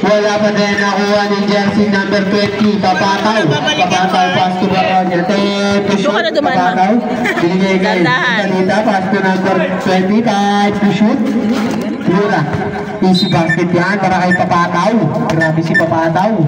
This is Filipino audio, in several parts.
Wala pa din nakuha ni jersey number 20. Papataw. Papataw. Pass to Baronia. Time to shoot. Papataw. Binigay kay Sanita. Pass to number 20. Time to shoot. Lura. Easy basket yan para kay Papataw. Grabe si Papataw.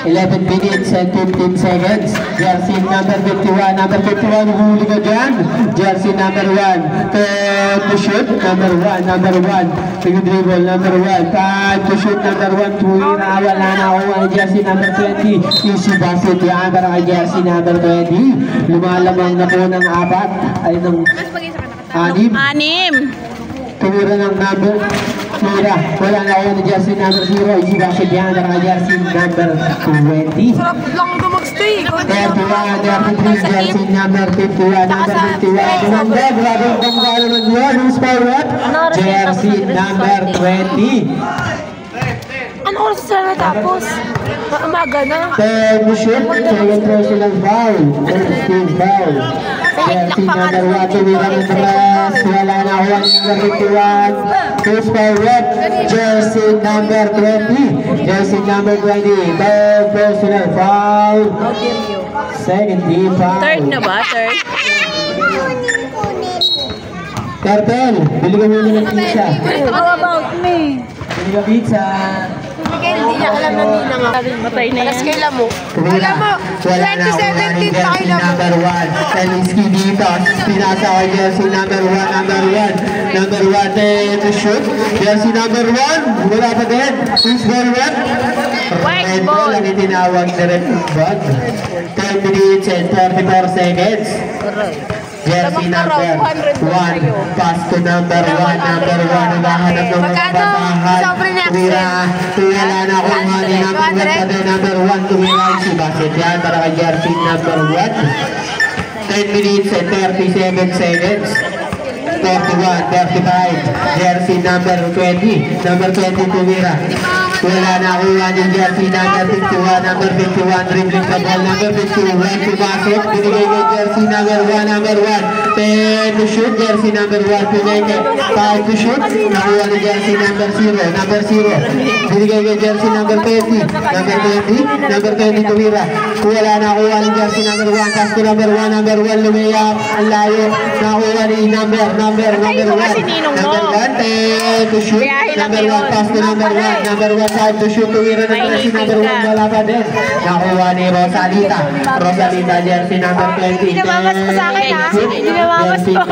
11 minutes and 15 seconds. Jersey number 51. Number 51, huli ka dyan. Jersey number 1. Time to shoot. Number 1. Number 1. Sige dribble. Number 1. Time to shoot. Number 1. Tuwira. Wala na ako. Jersey number 20. Easy basket yan para kay jersey number 20. Lumalamang na po ng 4. Ay ng 6. Tumira ng number. Tumira. Wala na ako ng jersey number 0. Easy basket yan para kay jersey number 20. Sarap lang ito mag-stay. 31, 33, jersey number 51, number 51. Tumanda, grabe ang pangkala ng yun. Who's forward? Jersey number 20. Ano oras sila natapos? Umaga na. Time to shoot. Second personal foul. First foul. Jersey number 1, tumira ng press. Wala na ako ang number 51. Who's forward? Jersey number 20. Jersey number 20. Third personal foul. Second team foul. Third na ba? Third? Cartel, bili ka muna ng pizza. How about me? Bili ka pizza. Hindi niya alam na nina nga. Matay na yan. Alas kailan mo? Alam mo, 2017 pa kayo number 1. Kaliski dito. Pinasa ko jersey number 1. Number 1. Number 1 to shoot. Jersey number 1. Wala pa din. Who's forward? Red ball. Ang itinawag na red ball. 10 minutes and 44 seconds. Jersey number 1. Pass to number 1. Number 1. Naghahanap ng mga batahan. Tumira na kung hani number 1. Number 1. Tumira si basket yan para kay jersey number 1. 10 minutes and 37 seconds. 41, 35. Jersey number 20. Number 20 tumira. Wala na kuha ni jersey number 51. Number 51 dribbling the ball. Number 51 pumasok. Binigay kay jersey number 1. Number 1. 10 to shoot. Jersey number 1. Binigay kay 5 to shoot. Nakuha ni jersey number 0. Number 0. Binigay kay jersey number 20. Number 20. Number 20 tumira. Wala na kuha ni jersey number 1. Pass to number 1. Number 1 lumayap. Ang layo. Nakuha ni number 1. Number 1. 10 to shoot. Number 1. Pass to number 1. Number 1. Time to shoot. Tumira na jersey number 1. Wala pa din. Nakuha ni Rosalita. Rosalita jersey number 20. Dinawawas ko sa akin ha. Dinawawas ko.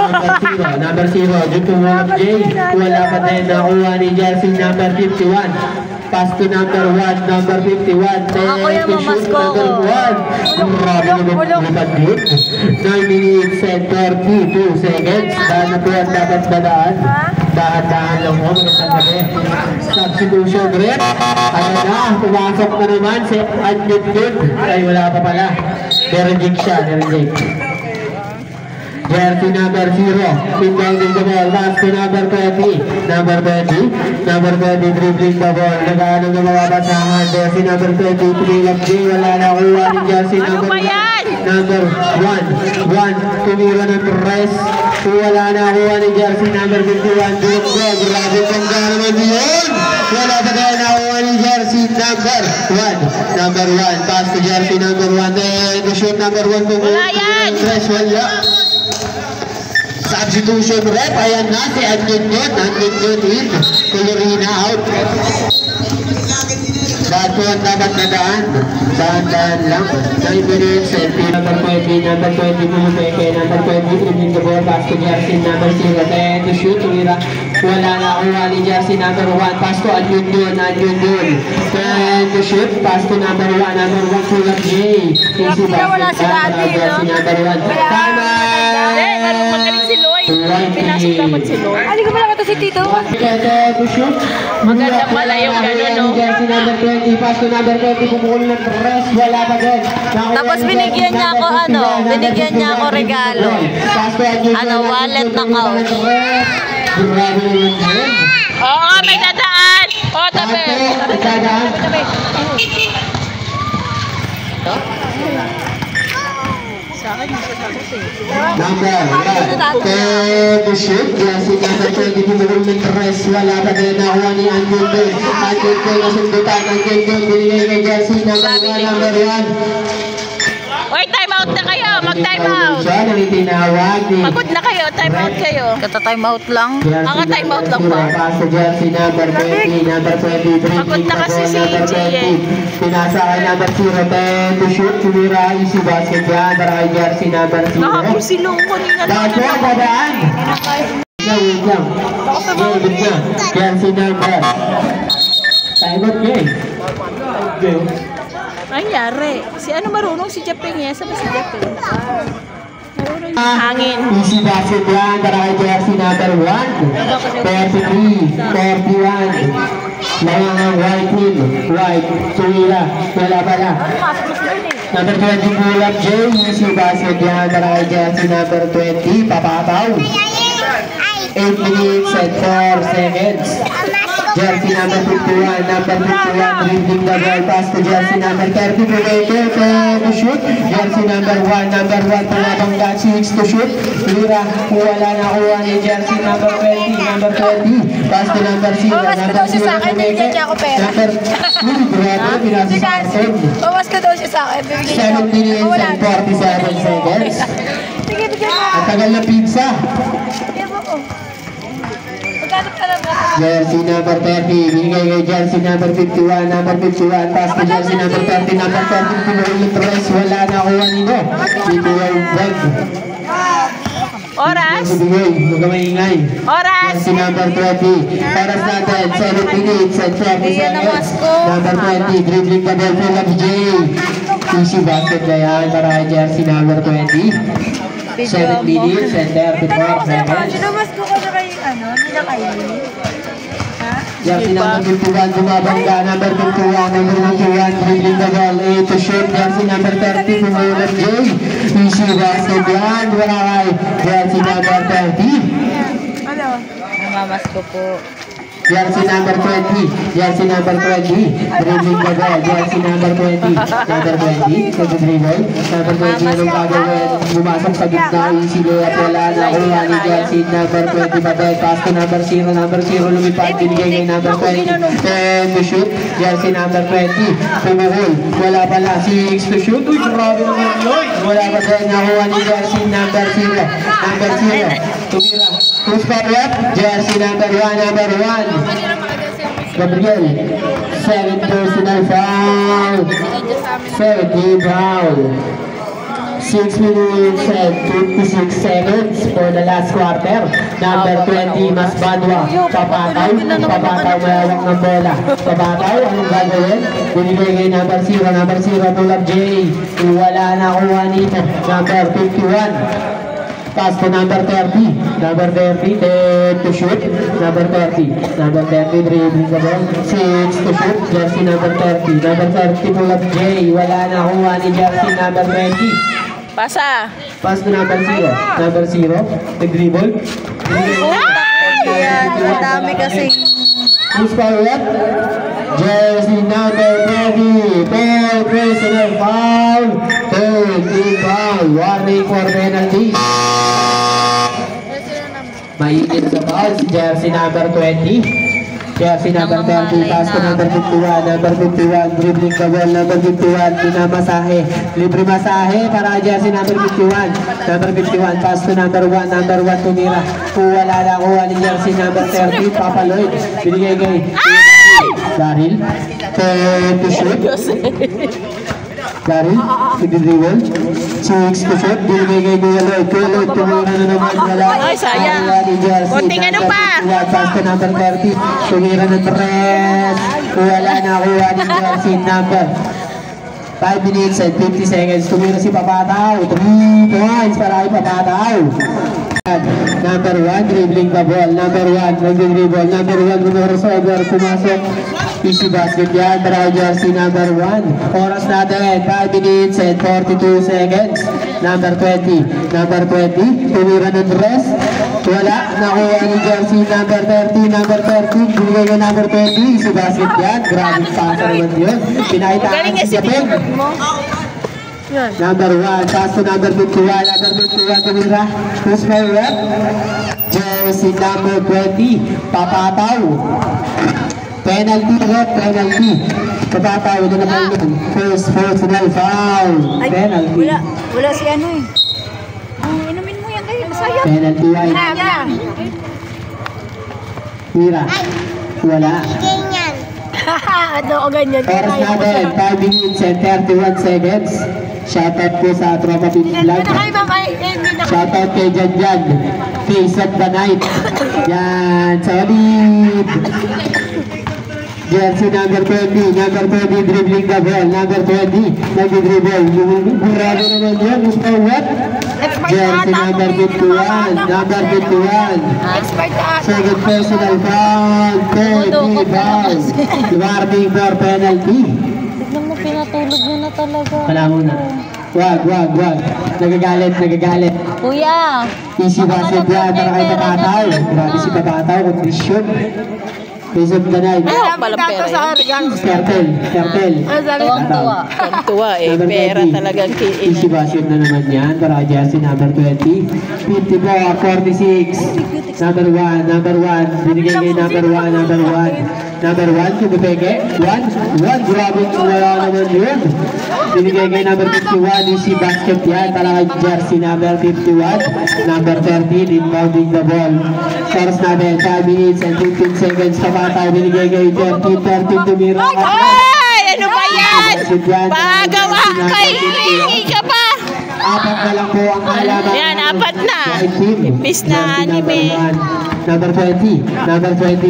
Number 0. Dito mo ng J. Wala pa din. Nakuha ni jersey number 51. Pass to number 1. Number 51. Ako yung mamasko ko. Grabe naman lipad din. 9 minutes and 32 seconds. Dahil na po ang dapat badaan. Dahan-dahan lang mo. Magandang gabi. Substitution rep. Ano na? Pumasok na naman si Adjut Good. Ay wala pa pala. Derejik siya. Derejik. Jersey number 0. Pinbanging the ball. Pass to number 20. Number 20. Number 20 dribbling the ball. Naghahanap ng mga basahan. Jersey number 20. Tumilap J. Wala na kuha ni jersey number 1. Number 1. 1. Tumira ng press. Wala na kuha ni jersey number 51. Dulog ko. Grabe kong naman yun. Wala pa kaya nakuha ni jersey number 1. Number 1. Pass to jersey number 1. The shoot number 1. Wala yan. Press. Wala. Substitution rep, ayan na si Adjut in, Colorina out. Dahil po ang dapat na dahan lang. 9 minutes, number 20, number 20 Pumupeke, number 20 dribbling the ball, pass to jersey number 0, 10 to shoot, tumira. Wala na kuha ni jersey number 1, pass to Adjut 10 to shoot, pass to number 1, number 1 Tulak J. Easy basket, jersey number 1. Tama! Magaling si Lloyd. Pinasok dapat si Lloyd. Hindi ko pala ito si Tito. Maganda pala yung gano'n, no? Jersey number 20, pass to number 20, pumukul ng press, wala pa din. Tapos binigyan niya ako, binigyan niya ako regalo. Wallet na couch. Oo, may dadaan. O, tabi. Tabi. Sa akin, Number 1, to shoot. Jersey number 20, bumulong ng tres. Wala pa din nakuha ni Angundo. Angundo na sundutan. Angundo, binigay kay jersey number 1. Oy, time out na kayo. Mag-time out. Pagod na kayo. Time out kayo. Kata-time out lang. Time out lang ba? Pass to jersey number 20, number 23. Pagod na kasi si Jay. Pinasa kay number 0, 10 to shoot. Tumira easy basket yan. Para kay jersey number 0. Nakapul si Long kanina lang. Dako, babaan. Wait lang. Wait lang. Jersey number. Time out game. Game. Ay, nangyari. Si ano marunong? Si Japeng eh. Saan ba si Japeng? Marunong yung hangin. Easy basket yan para kay jersey number 1. 43, 41. Layangan white team. White. Tumira. Wala pala. Number 20 pull up J. Easy basket yan para kay jersey number 20. Papataw. 8 minutes and 4 seconds. Jersey number 51, dribbling the ball pass to jersey number 30, to shoot. Jersey number 1, pumabangga 6 to shoot. Lira, wala na kuha ni jersey number 20, pass to number 0, number 0 to make it. Number 2, grabe, pinasasakson. Bawas ka daw siya sa akin. 7 minutes and 47 seconds. Sige, bigyan mo. Ang tagal na pizza. Bigyan mo ko. Magkano ka lang ba? Jersey number 30, binigay kay jersey number 51, pass to jersey number 30, pinulong tres, wala na kuha nito. Dito yung break. Oras? Bigay, magamaingay. Oras? Jersey number 20, oras natin, 7 minutes and 30 seconds. Number 20, dribbling the ball full of J. Easy basket na yan para kay jersey number 20. 7 minutes and 34 seconds. Sinumas ko na kay, nila kayo. Jersey number 51, bumabangga. Number 51, dribbling the ball. 8 to shoot. Jersey number 30, pumulot J. Easy basket yan. Wala kay jersey number 30. Ano? Namamas ko po. Jersey number 20, dribbling the ball. Jersey number 20, sa dribble. Number 20, anong gagawin? Bumasok sa gitna, easy layup, wala na kuha ni jersey number 20, patay, pass to number 0, lumipad, binigay kay number 20, 10 to shoot, jersey number 20, pumuhol, wala pala, 6 to shoot, uy, grabe naman yun, wala pa din, nakuha ni jersey number 0, tumira, push pa up, jersey number 1, Gabriel, 7 personal foul, 17 foul, 6 minutes and 56 seconds for the last quarter. Number 20, Mas Badwa, papataw, mayawak ng bola. Papataw, anong gagawin? Binigay kay number 0, pull up J. Wala na kuha nito. Number 51. Pass to number 30, 10 to shoot, number 30, dribbling the ball, 6 to shoot, jersey number 30, pull up J, wala na kuha ni jersey number 20. Pasa. Pass to number 0, nag-dribble. Ang dami kasi. Who's power up? Jersey number 20, 10 personal foul, 13 foul, warning for penalty. Mainit sa foul si jersey number 20. Jersey number 30, pass to number 51, dribbling the ball, number 51, pinamasahe, libre masahe para jersey number 51, pass to number 1, tumira, wala na kuha ni jersey number 30, Papaloy, binigay kay Daryl, to shoot, Daryl, dribble, 6 to shoot, binigay kay Kuya Lloyd, tumira na naman, wala. Ay, sayang. Konting ano pa? Pass to number 30, tumira ng tres, wala na kuha ni jersey number 5 minutes and 50 seconds, tumira si Papataw, 3 points para kay Papataw. Number 1, dribbling the ball, number 1, crossover, pumasok, easy basket yan para kay jersey number 1. Oras natin, 5 minutes and 42 seconds. Number 20, tumira ng rest, wala, nakuha ni jersey number 30, binigay ko number 20, easy basket yan, grabe pasa naman yun, pinakita Galing si si Japeng. Number 1, pass to number 51. Number 51, tumira. Who's my rep? Jersey number 20, Papataw. Penalty, rep, penalty. Papataw, ito naman yun. First personal foul. Penalty. Wala si ano eh. Inumin mo yan kayo, masaya. Penalty white. Mira. Wala. Ano o ganyan? Oras natin, 5 minutes and 31 seconds. Shoutout po sa Tropa Pin Vlog. Shoutout kay Janjan. Face of the night. Yan, solid. Jersey number 20. Number 20, dribbling the ball. Number 20, nag-dribble. Grabe naman yun. Mr. What? Jersey number 51. Number 51. Second personal foul. 30 fouls. Warning for penalty. Tignan mo, pinatulog niya na talaga. Wala muna. Wag. Nagagalit. Kuya! Easy basket yan para kay Papataw. Grabe si Papataw, kondisyon. Face of the night. Ayaw palang pera yun. Cartel. Tuwa eh. Number Pera 20. talagang kiin. Easy basket na naman yan para kay Jersey number 20. 54, 46. Number 1. Binigay kay number 1. Number 1, kumipeke. 1. Grabe, wala naman yun. Binigay kay number 51. Easy basket yan para kay Jersey number 51. Number 13, inbounding the ball. Source natin, 5 minutes and 15 seconds. Papataw, binigay kay 13 tumira. Ay! Ano ba yan? Pagawa kay ka pa! Apat na lang po ang halaman. Yan, apat na. Imbis na anime. Number 20,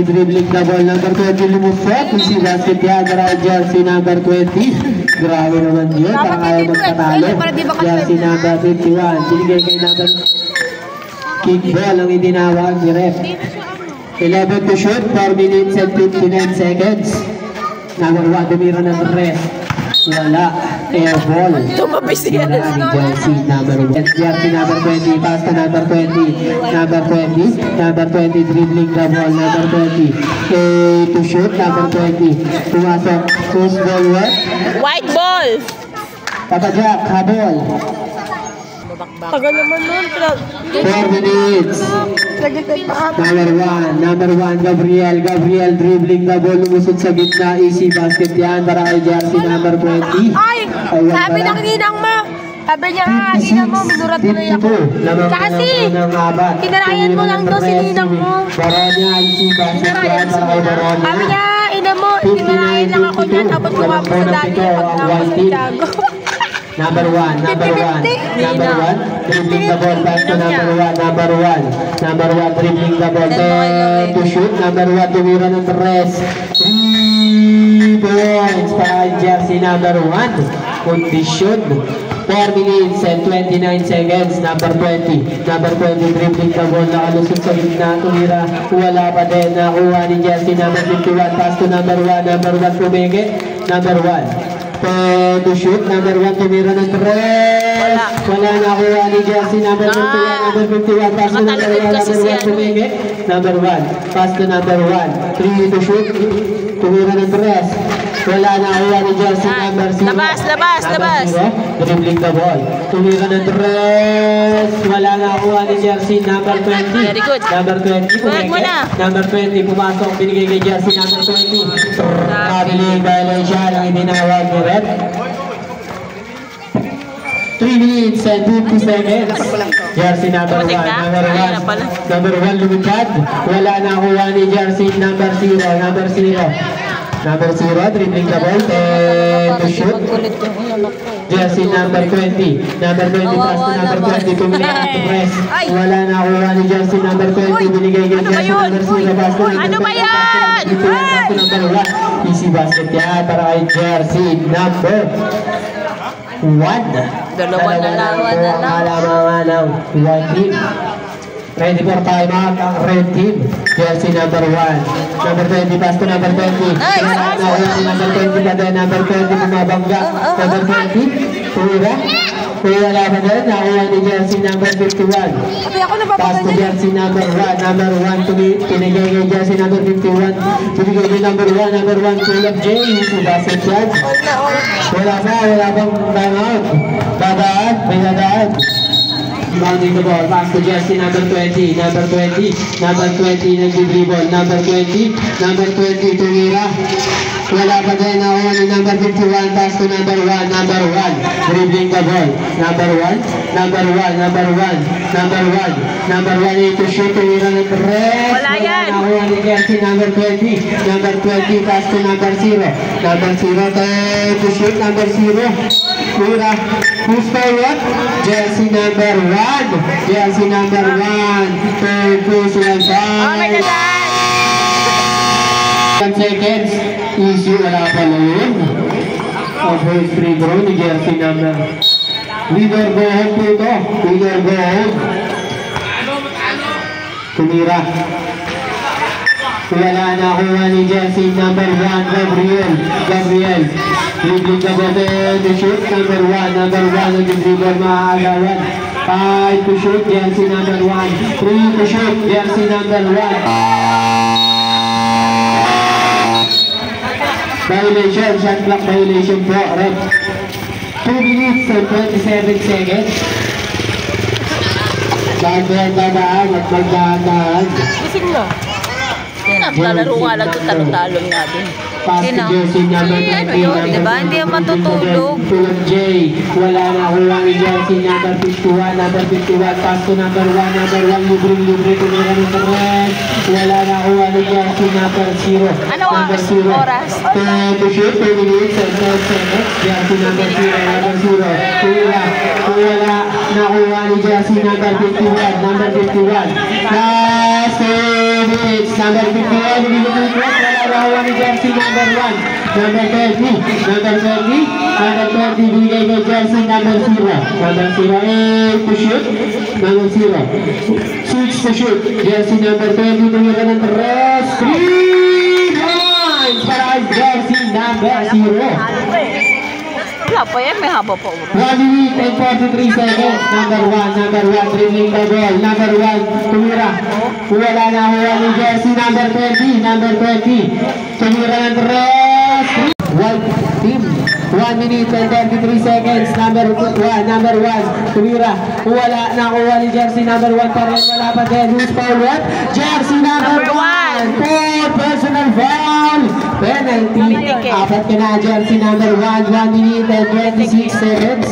dribbling the ball. Number 20, lumusot. Easy basket yan para kay Jersey number 20. Grabe naman yun. Parang ayaw magpatalo. Jersey number 51. Binigay kay number kickball ang itinawag ni ref. 11 to shoot, 4 minutes and 59 seconds. Number 1, tumira ng ref. Wala. Air ball. Tumapis yan. Jersey number 1. Jersey number 20, pass to number 20. Number 20, dribbling the ball. Number 20, to shoot. Number 20, pumasok. Who's ball what? White ball. Papa Jack, habol. Tagal naman nun. 4 minutes. Number 1, Gabriel, dribbling the ball, lumusot sa gitna, easy basket yan para kay Jersey number 20. Ay! Sabi ng ninang mo. Sabi niya nga, ninang mo, minurat mo na ako. Kasi, kinarayan mo lang daw si ninang mo. Baronia, easy basket yan para kay Baronia. Sabi niya, ina mo, kinarayan lang ako niyan, tapos kumapos sa dali pag ako sa Santiago. Number 1, dribbling the ball, pass to number 1, dribbling the ball, to shoot, number 1, tumira ng rest, 3 points para Jersey number 1, condition, 4 minutes and 29 seconds, number 20, dribbling the ball, nakalusot sa gitna, tumira, wala pa din, nakuha ni Jersey number 51, pass to number 1, pumeke, number 1, to shoot, number 1, tumira ng tres. Wala nakuha ni Jersey, number 51, pass to number 1, tumige. Number 1, pass to number 1, 3 to shoot, tumira ng tres. Wala nakuha ni Jersey, number 0. Labas. Dribbling the ball, tumira ng tres. Wala nakuha ni Jersey, number 20. Very good. Number 20, tumige. Number 20, pumasok, binigay kay Jersey, number 20. Mabiling violation ang itinawag ni ref. 3 minutes and 50 seconds. Jersey number 1. Number 1 lumipad. Wala na kuha ni Jersey number 0. Number 0, dribbling the ball. To shoot. Jersey number 20. Number 20, pass to number 20. Tumila to press. Wala na kuha ni Jersey number 20. Binigay kay Jersey number 0. Pass to number 20. Ano ba yan? Pass to number 1. Easy basket yan para kay Jersey number 1. Dalawa na lang. One team. Ready for timeout ang red team. Jersey number 1. Number 20, pass to number 20. Number 20 pa din. Number 20 bumabangga. Number 20, tumira. wala pa din, nakuha ni jersey number 51. Ate, ako Pass to napapaganyan. jersey number 1, pinigay kay jersey number 51, pinigay kay number 1, Kulab J, sa basket yan. Wala pang timeout. Dadaan, may dadaan. Bounding the ball, pass to jersey number 20, number 20 nag-dribble, number 20, tumira. Wala pa din, nakuha ni number 51, pass to number 1, dribbling the ball, number 1, ito shoot, tumira ng press. Wala yan. Nakuha ni jersey number 20, pass to number 0, to shoot, number 0, tumira. Who's forward? Jersey number 1, third personal foul. Oh, may dadan. 10 seconds, easy, wala pa na yun. Ang first free throw ni jersey number. Leader go home po ito. Tumira. Wala na kuha ni jersey number 1, Gabriel. Dribbling the ball to shoot, number 1, nag-dribble, maaagawan. 5 to shoot, jersey number 1. 3 to shoot, jersey number 1. Violation, shot clock violation po, ref. 2 minutes and 27 seconds. Dadaan at magdadaan. Gising na. Naglalaro nga lang ito, talo-talo natin. Pass to jersey number 20. Ano yun, di ba? Hindi yan matutulog. Kulab J. Wala na kuha ni jersey number 51, pass to number 1, libre, tumira ng red. Wala na kuha ni jersey number 0. Ano ang oras? To shoot, 2 minutes and 12 seconds. Jersey number 0. Wala na kuha ni jersey number 51. Last 2 minutes, number 51, wala na kuha ni jersey number 1. Number 20, binigay kay jersey number 0. Number 0, to shoot. Number 0. 6 to shoot. Jersey number 20, tumira ng 3 points para jersey number 0. Wala pa yan, may haba pa. 1 minute and 43 seconds. Number 1, dribbling the ball. Number 1, tumira. Wala na kuha ni jersey number 20. Tumira ng 3. White team. 1 minute and 33 seconds. Number 1, tumira. Wala na kuha ni jersey number 1 pa rin. Wala pa din. Who's foul what? Jersey number 1. 4 personal foul. Penalty. Apat ka na jersey number 1. 1 minute and 26 seconds.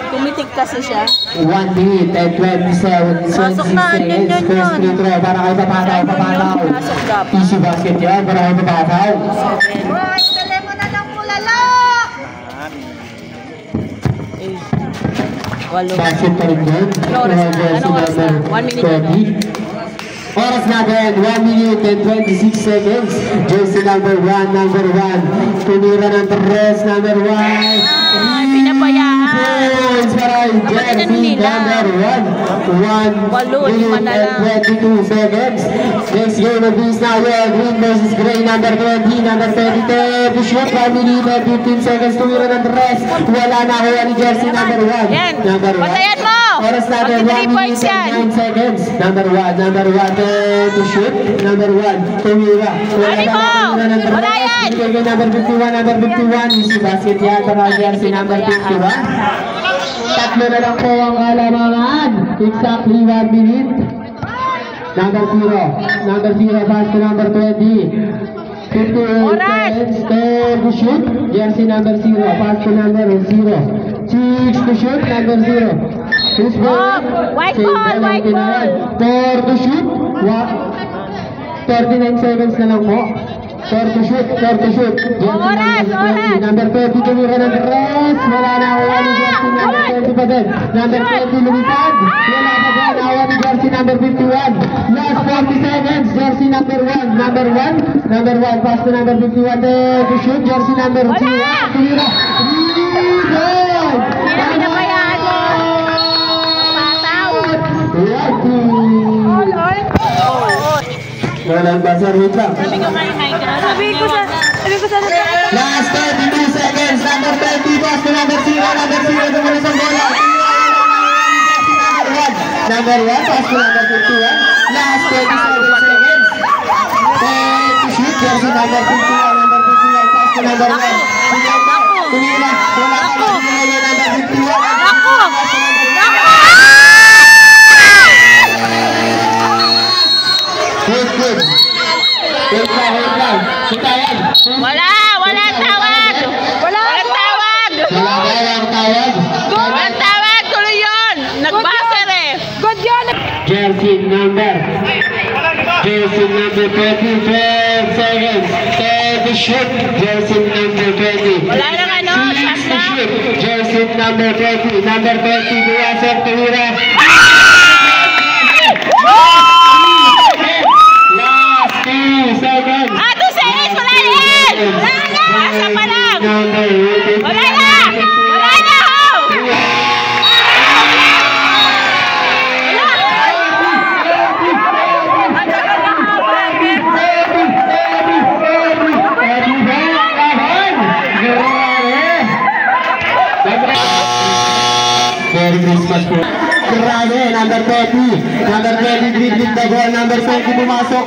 Tumitik kasi siya. 1 minute and 27 Pasok na, yan. First free throw para kayo papataw. Pasok dapat. Easy basket yan para kayo papataw. Hoy, tali mo na ng kulala! Walo. Basket pa rin doon. Anong oras na? 1 minute na. Oras natin, 1 minute and 26 seconds. Jersey number 1. Tumira ng press, number 1. Pinabayaan. Points para jersey number 1. 1 minute and 22 seconds. Next game of this now, Green versus Gray, number 20, number 32. To shoot, 1 minute and 15 seconds. Tumira ng press. Wala na kuha ni jersey number 1. Yan. Number 1. Patayan mo! Oras natin, 1 minute and 9 seconds. Number 1, to shoot. Number 1, tumira. Ano mo? Wala yan! Number 51, easy basket yan para jersey number 51. Tatlo na lang po ang kalamangan. Exactly 1 minute. Number 0, pass to number 20. 58 seconds to shoot. Jersey number 0, pass to number 0. 6 to shoot, number 0. White ball! 4 to shoot. 39 seconds na lang po. 4 to shoot. Oras! Number 20, tumira ng rest. Wala na ako ni jersey number 20 pa din. Number 20, lumipad. Wala na din ako ni jersey number 51. Last 40 seconds, jersey number 1. Number 1, pass to number 51 to shoot. Jersey number 2. Tumira. Pinabayaan mo! Pataw! Walang buzzer, wait lang. Sabi ko kayo, Sabi ko sa... Last 32 seconds, number 20, pass to number 0, tumulis ang bola. Number 1, pass to number 51. Last 27 seconds. To shoot, jersey number 51, pass to number 1. Tumira, wala ka lang, number 51. Good. Wait lang. Sitayan. Wala tawag. Walang tawag. Walang tawag, tuloy yun. Nagbaser eh. Good yun. Jersey number 20, 12 seconds. The shoot, jersey number 20. Wala nang ano, shot na. Jersey number 20, buwasok, tumira. Last 2 seconds. 2 seconds, wala na yan. Asa pa lang. Wala na. Merry Christmas po. Grabe, number 20 dribbling the ball, number 20 pumasok,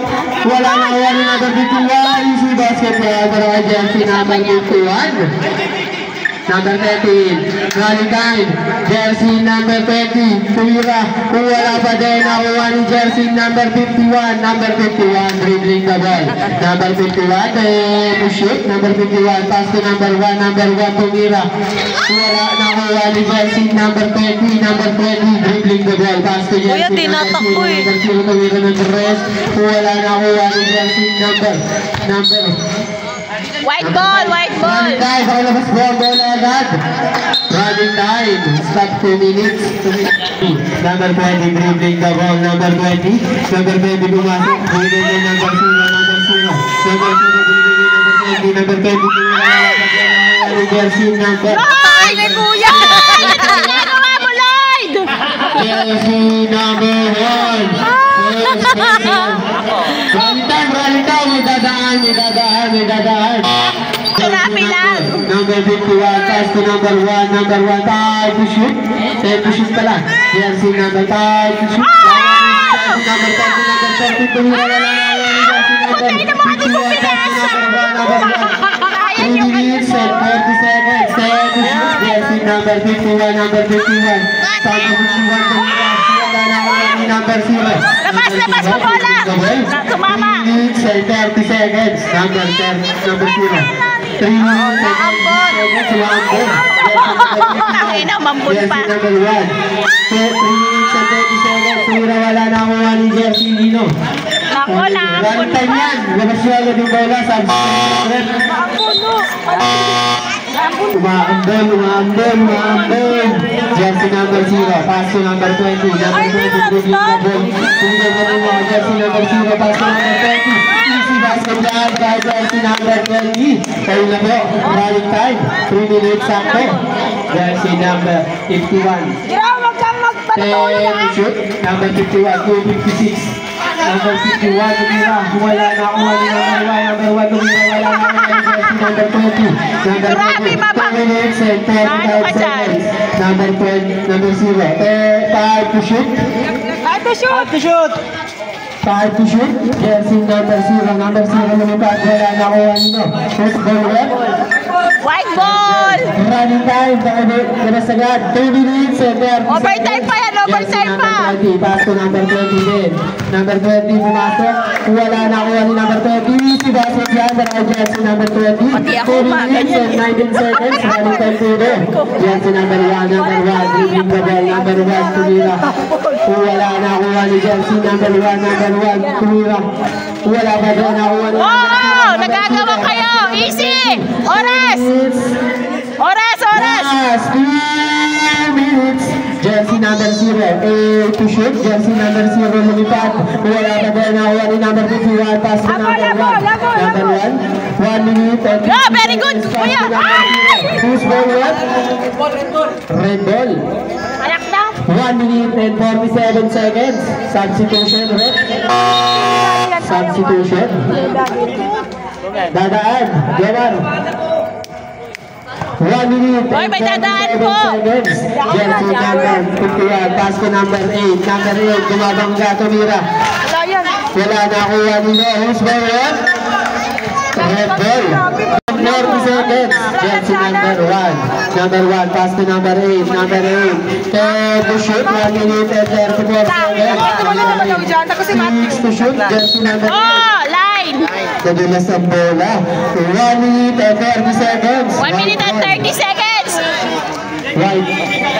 wala na ni number 51, easy basketball, pero jersey number 51. Number 13, Valentine, jersey number 20, tumira, kung wala pa din, nakuha ni jersey number 51, dribbling the ball, number 51, to shoot, number 51, pass to number 1, tumira, wala, nakuha ni jersey number 20, dribbling the ball, pass to jersey number 0, tumira ng rest, kung wala, nakuha ni jersey number White ball. Running time, pakalabas bola agad. Running time, stop 2 minutes. Number 20, dribbling the ball, number 20 pumasok, dribbling ng number 0. Number 20, jersey number. Ay, may kuya! Nagawa mo, Lloyd! Jersey number 1. Running time, may dadaan. Turapi lang. Number 51, pass to number 1, time to shoot. Pala. Jersey number 5 to shoot. Number 30, tumira Patay na mga di mo pinasa. 3 minutes and 40 seconds. Jersey number 51, number 51. Time to 51, tumira. Number 0. Labas mo bola. Tumama. 3 minutes and 30 seconds. Number 0. 3 minutes and 30 seconds. Tangina, mambul pa. Jersey number 1. 3 minutes and 30 seconds. Tumira, wala na ako ni Jersey Nino. Ako, naambun One time pa. yan. Labas nyo agad yung bola. Umaambon. Jersey number 0, pass to number 20. Number 20, dribbling the ball. Tumigil na rin mga jersey number 0, pass to number 20. Easy basketball by jersey number 20. Kayo na po, running time. 3 minutes sakto. Jersey number 51. Wag kang magpatuloy na. Shoot, number 51, 256. Number 51, tumira. Wala na ako ni number 1, tumira. Wala na ako ni jersey number 20. Number 20, 2 minutes and 45 seconds. Number 20, number 0. 5 to shoot. Time to shoot. Jersey number 0. Number 0 lumipad. Wala na ako ano. First ball web. White ball. Running time. Labas agad. 2 minutes and 30 Overtime pa yan. Overtime pa. Jersey number 20. Pass to number 20 din. Number 20 pumasok. Wala na ako ni number 20. Easy basket yan. Dahil jersey number 20. Pati ako 2 minutes and 19 seconds. Running time to din. Jersey number 1. Number 1. Dribbling the ball. Number 1. Tumira. Wala na ako ni jersey number 1. Number 1. Tumira. Wala pa doon ako ni Oo! Nagagawa kayo! Easy! Oras! Oras! Last 2 minutes. Jersey number 0. To shoot. Jersey number 0 lumipad. Wala pa doon ako ni number 51. Pass to number 1. Number 1. 1 minute. Yeah, very good! Kuya! Who's ball what? Red ball. Anak na! 1 minute and 47 seconds. Substitution, red. Substitution. Dadaan. Gawan. 1 minute Hoy, may dadaan po. seconds. Jersey number 51, pass to number 8. Number 8, gumabangga, tumira. Wala yan. Wala na kuha nila. Who's by one? Red ball. 40 seconds. Jersey number 1. Number 1, pass to number 8. Number 8. To shoot, 1 minute and 34 seconds. Wala naman daw dyan. Tapos si Matthew. 6 to shoot. Jersey number 8. Oh, line. Nadulas ang bola. 1 minute and 30 seconds. 1 minute and 30 seconds. White.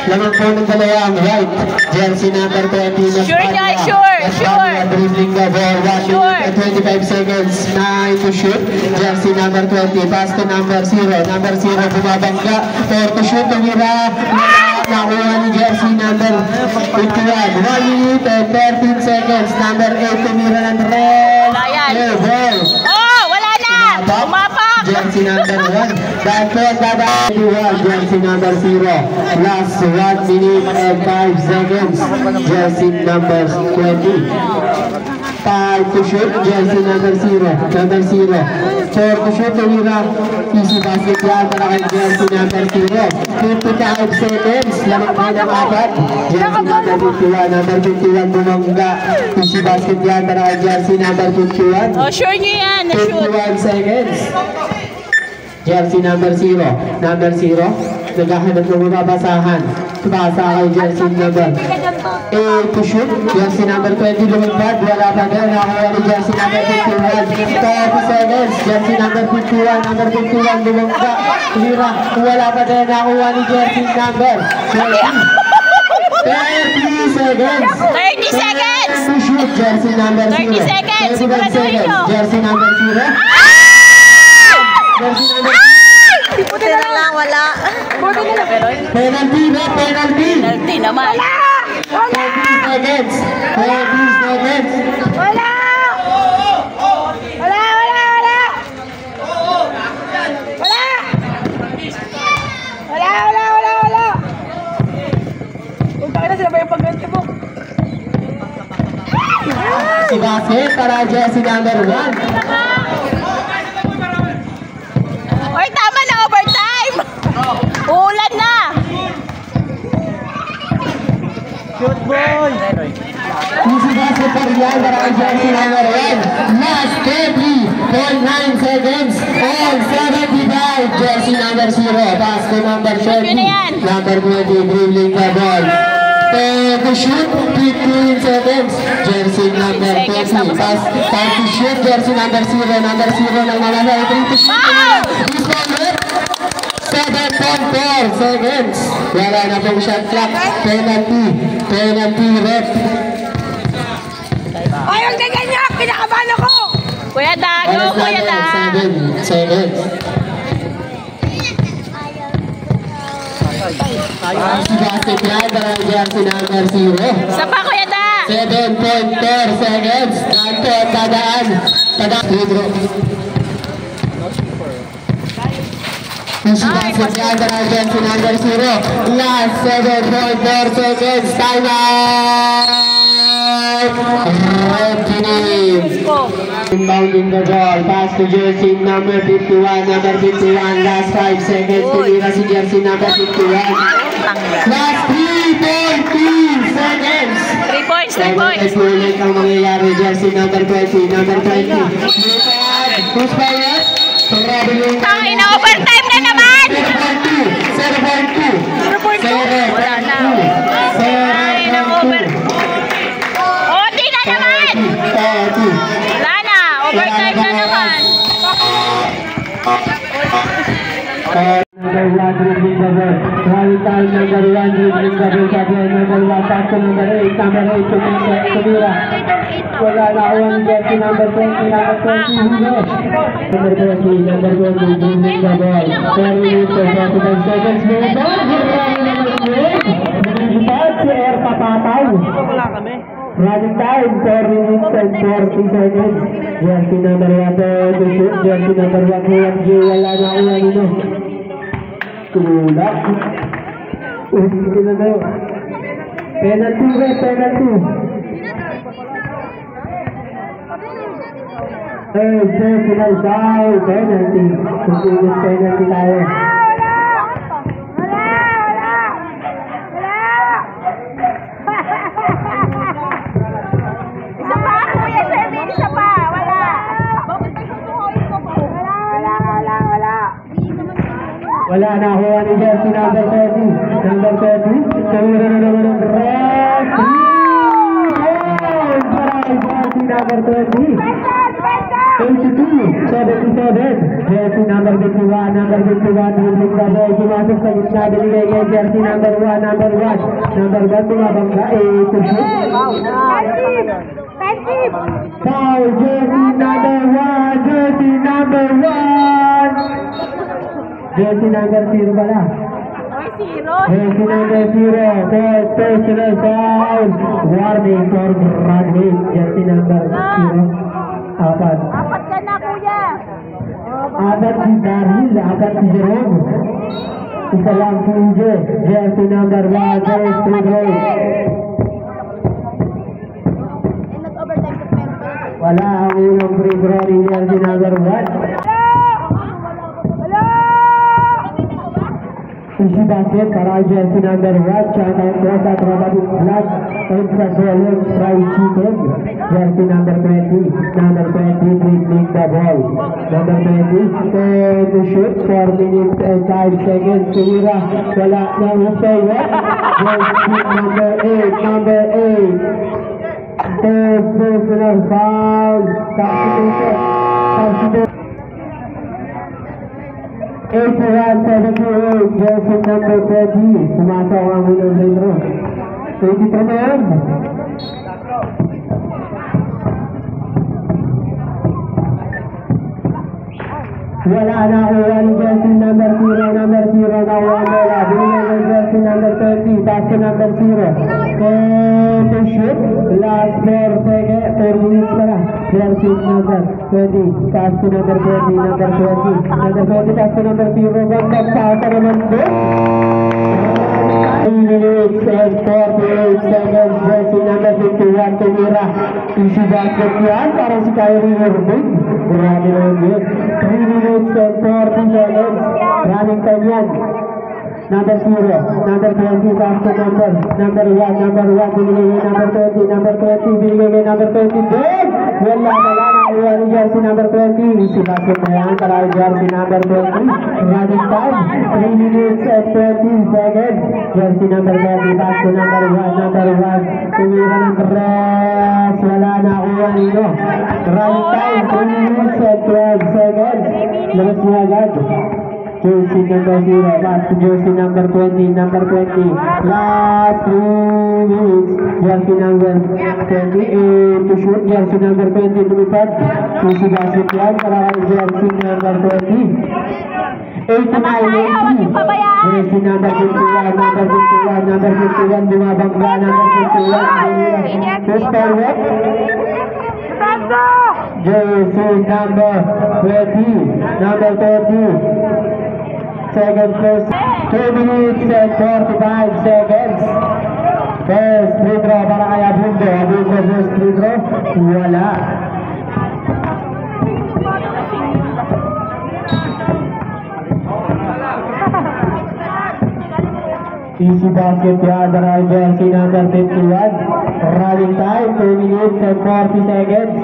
Lamang po ng dalawang white. Jersey number 20. Sure niya, sure, sure. Dribbling the ball. 1 Sure. minute and 25 seconds. 9 to shoot. Jersey number 20. Pass to number 0. Number 0 bumabangga. 4 to shoot. Tumira. Nakuha ni jersey number 51. 1 minute and 13 seconds. Number 8 tumira ng red. Wala yan. Ball. Oh, wala na. Umapak. Jersey number 1. Dahil po ang dadaan. Jersey number 0. Last 1 minute and 5 seconds. Jersey number 20. 5 to shoot. Jersey number 0. Number 0. 4 to shoot. Tumira. Easy basket yan. Malaking jersey number 0. 55 seconds. Lamang pa ng apat. Jersey number 51. Number 51 bumangga. Easy basket yan. Malaking jersey number 51. Oh, sure niyo yan. Na-shoot. 51 seconds. Jersey number 0. Number 0. Naghahanap ng mababasahan. Tumasa kay jersey number 8 to shoot. Jersey number 20 lumipad. Wala pa din. Nakakuha ni jersey number 51. 30 seconds. Jersey number 51. Number 51 lumangga. Tumira. Wala pa din. Nakakuha ni jersey number 20. 30 seconds. 30 seconds. To shoot. Jersey number 0. 30 seconds. 31 Siguraduhin nyo. Jersey number 0. Jersey number Buti na lang, wala. Buti na lang. penalty, no penalty. Penalty naman. 30 seconds. 30 seconds. Wala! Wala, wala, wala! Wala! Wala, wala, wala, wala! Punta ka na, sila ba yung pag-ganti mo? Si Basket para jersey number 1. Oy, tama na overtime. Ulan na. Shoot boy. Si Basket para jersey number 1. Last 30.9 seconds. All 75. Jersey number 0. Pass to number 30. Yun na yan. Number 20 dribbling the ball. To shoot, 15 seconds. Jersey number 20. Pass, time to shoot. Jersey number 0. Number 0 ng mga 3 to shoot. Wow! 7.4 seconds. Wala na pong shot clock. Penalty. Penalty rep. Ay, ang ganyan! Pinakabahan ako! Kuya Da, go, Kuya Da. 7 seconds. Si Basket yan. Jersey number 0. Isa pa, Kuya Da. 7.4 seconds. Nanto, tadaan. Tadaan. Hidro. Si Basket yan. Jersey number 0. Last 7.4 seconds. Time out. Red team. Inbounding the ball. Pass to jersey number 51. Number 51. Last 5 seconds. Tumira si jersey number 51. Last 3.2 seconds. 3 points, 3 points. Ulit ang mangyayari. Jersey number 20. Number 20. Who's by it? Traveling. Ang ina-overtime na naman. 0.2. 0.2. 0.2. Wala na. Ay, na-over. Oh, di na naman. 0.2. Wala na. Overtime na naman. Number 1 dribbling the ball. Rally time number 1 dribbling the ball. Sabi number 1 pass to number 8. Number 8 tumira. Wala na ang jersey number 20. Number 20 Hugo. Number 20. Number 20 dribbling the ball. 4 minutes and 45 seconds. Move on. Nagigipad si Air Papataw. Running time 4 minutes and 40 seconds. Jersey number 1 to shoot. Jersey number 1 Huwag J. Wala na ang ano. Tulak. Sige na daw. Penalty red, penalty. Personal foul, penalty. Continuous penalty tayo. Wala na kuha ni jersey number 30. Number 30. Tumira na naman ang red. Para kay jersey number 20. 82, 77, jersey number 51, number 51, dribbling the ball, pumasok sa gitna, binigay kay jersey number 1, number 1, number 1, bumabangga, to shoot. Foul, jersey number 1, jersey number 1. Jersey number 0 pala. Jersey number 0, third personal foul. Warning for Bradley, jersey number 0. Apat ka na, kuya. Apat si Daryl, apat si Jerome. Isa lang si Inje, jersey number 1, jersey free throw. Wala ang unang free throw ni jersey number 1. Easy basket para jersey number 1. Shout out to sa Trabatic Vlog and sa Joel's Fried Chicken. Jersey number 20. Number 20 dribbling the ball. Number 20 to shoot 4 minutes and 5 seconds. Tumira. Wala na upay. Jersey number 8. Number 8. Third personal foul. Substitution. 81-78, jersey number 20. Pumasok ang unang sentro. 23 na yan. Wala na kuha ni jersey number 0, number 0 na wala. Binigay ng jersey number 20, basket number 0. To shoot, last 4 seconds, 4 minutes pa na. Jersey number 20, basket number 20, number 20, number 20, basket number 0. Gandang pasa naman po. 3 minutes and 48 seconds, jersey number 51, Tumira. Easy basket yan, parang si Kyrie Irving. Grabe naman yun. 3 minutes and 40 seconds. Running time yan. Number 0, number 20, basket number 1, number 1, binigay kay number 20, number 20, binigay kay number 20, then! Wala nakuha ni jersey number 20. Easy basket na yan para jersey number 20. Running time, 3 minutes and 20 seconds. Jersey number 20, basket number 1, tumira ng press. Wala nakuha nito. Running time, 3 minutes and 12 seconds. Labas niya agad. Jersey number 0, pass to jersey number 20, number 20. Last 3 minutes. Jersey number 28 to shoot. Jersey number 20 lumipad. Easy basket yan para kay jersey number 20. 89-80. Jersey number 51, number 51, number 51. Bumabangga, number 51. First forward. Jersey number 20, number 30. Second first, 2 minutes and 45 seconds. First free throw para kay Abundo. Abundo first free throw. Wala. Easy basket yan para jersey number 51. Running time, 2 minutes and 40 seconds.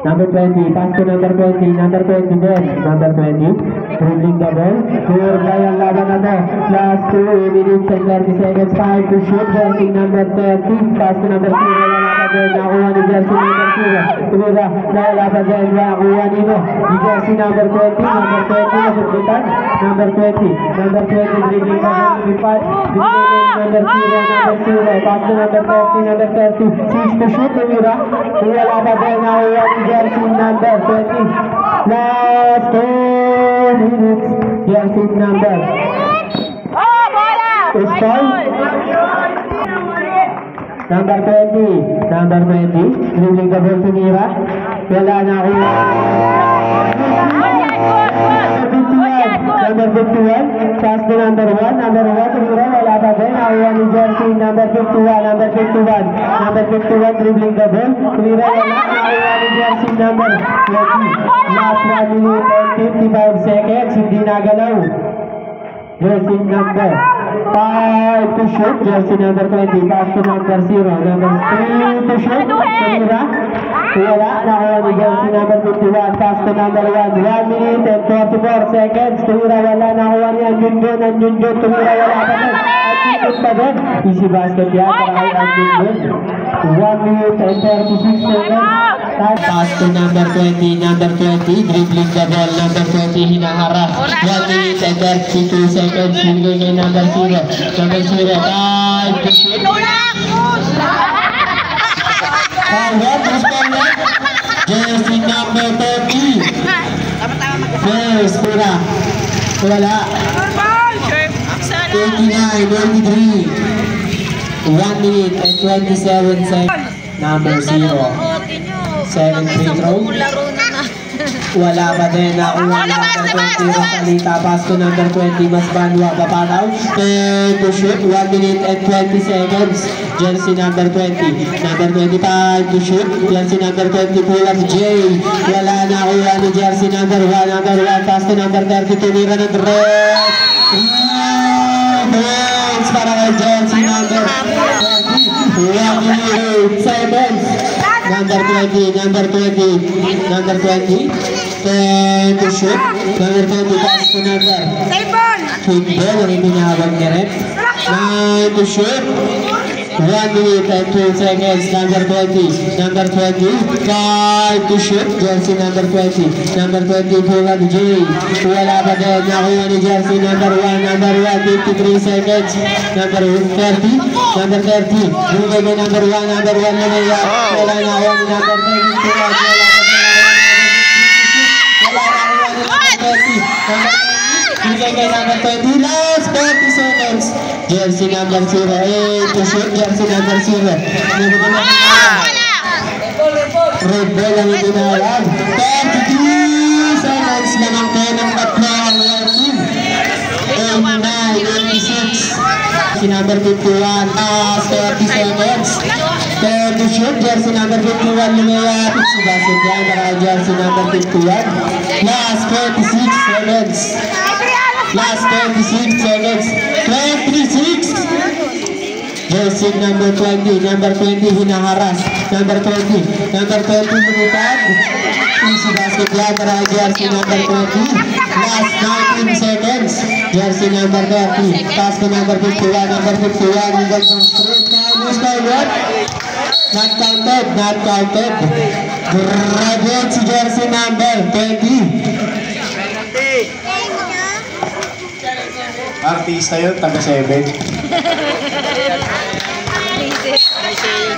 Number 20, pass to number 20, number 20 then, number 20, dribbling the ball, pure guy ang laban na to, last 2 minutes and 30 seconds, 5 to shoot, jersey number 30, pass to number 0, wala pa din, nakuha ni jersey number 0, tumira, wala pa din, nakuha nito, ni jersey number 20, number 20, nasubutan, number 20, dribbling the ball, number 0, pass to number 30, 6 to shoot, tumira, wala pa din, nakuha ni jersey number 20. Last 2 minutes. Jersey number. Oh, bola! Number 20. Number 20. Dribbling the ball to Mira. Wala na ako. Number 51. Pass to number 1. Number 1 to Mira. Wala pa din. Nakuha ni jersey number 51. Number 51. Number 51. Dribbling the ball. Mira wala. Nakuha ni jersey number 20. Last 1 minute and 55 seconds. Hindi nagalaw. Jersey number 5 to shoot, jersey number 20, pass to number 0, number 3 to shoot, tumira, wala, nakuha ni jersey number 51, pass to number 1, 1 minute and 44 seconds, tumira, wala, nakuha ni Anjunjun, tumira, wala pa din, Anjunjun pa din, easy basket yan, para kay Anjunjun, 1 minute and 36 seconds, pass to number 20, dribbling the ball, number 20, hinaharap, 1 minute and 32 seconds, binigay kay number 0, 5 to shoot. Jersey number 30. First, pura. Wala. 89, 93. 1 minute and 27 seconds. Number 0. 7 free throw. Wala pa din. Nakuha number 20. Rosalita. Pass to number 20. Mas Banwa. Papalaw. To shoot. 1 minute and 20 seconds. Jersey number 20. Number 25 to shoot. Jersey number 20. Pull up J. Wala. Nakuha ni jersey number 1. Number 1. Pass to number 30. Tumira ng dress. Points para kay jersey number 30. 1 minute 8 seconds. Number 20, number 20, 10 to shoot, number 20 pass to number 15, ang itinawag ni Rep, 9 to shoot, 1 minute and 2 seconds, number 20, 5 to shoot, jersey number 20, Pulad J, wala pa din, nakuha ni jersey number 1, 53 seconds, number 30, bumigay kay number 1 na naya, wala nakuha ni number 30, Pulad, bigay kay number 20, last 40 seconds, jersey number 0, 8 to shoot, jersey number 0, red ball ang itinawag, 32 seconds lamang kayo ng tatlo ang red team, 89, 86, jersey number 51, last 30 seconds, 10 to shoot, jersey number 51, lumaya, pixie basket yan, para jersey number 51, last 46 seconds, last 26 seconds, 26, jersey number 20, hinaharas, number 20, lumipad, easy basket yan, para jersey number 20, last 19 seconds, jersey number 30, pass to number 51, hanggang sa straight, minus by what? Not counted, graduate si jersey number 20. Artista yun, taga 7.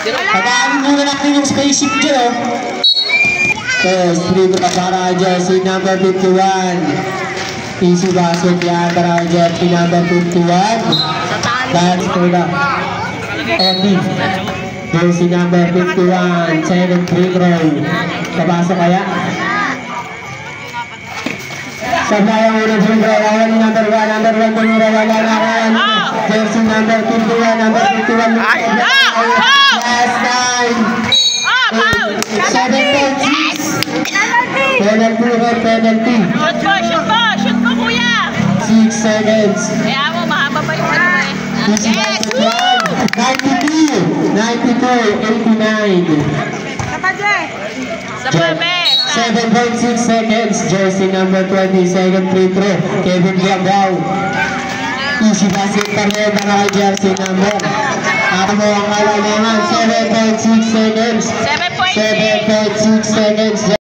Pagkaanin muna natin yung spaceship dyan, first free throw para jersey number 51. Easy basket yan para jersey number 51. That's through the okay. Jersey number 51, 7 free throw. Kapasok kaya? Sabay ang unang free throw. Awal ni number 1, tumira, wala na kawan. Jersey number 51, last 9, 7.6. Shoot mo, kuya. 6 seconds. Kaya mo, mahaba pa yung ano eh. Yes! 92, 89. Sa bebe. 7.6 seconds, jersey number 20, second free throw, Kevin Biagaw. Easy basket pa rin para kay jersey number. Para mo ang kalamangan, 7.6 seconds. 7.6 seconds.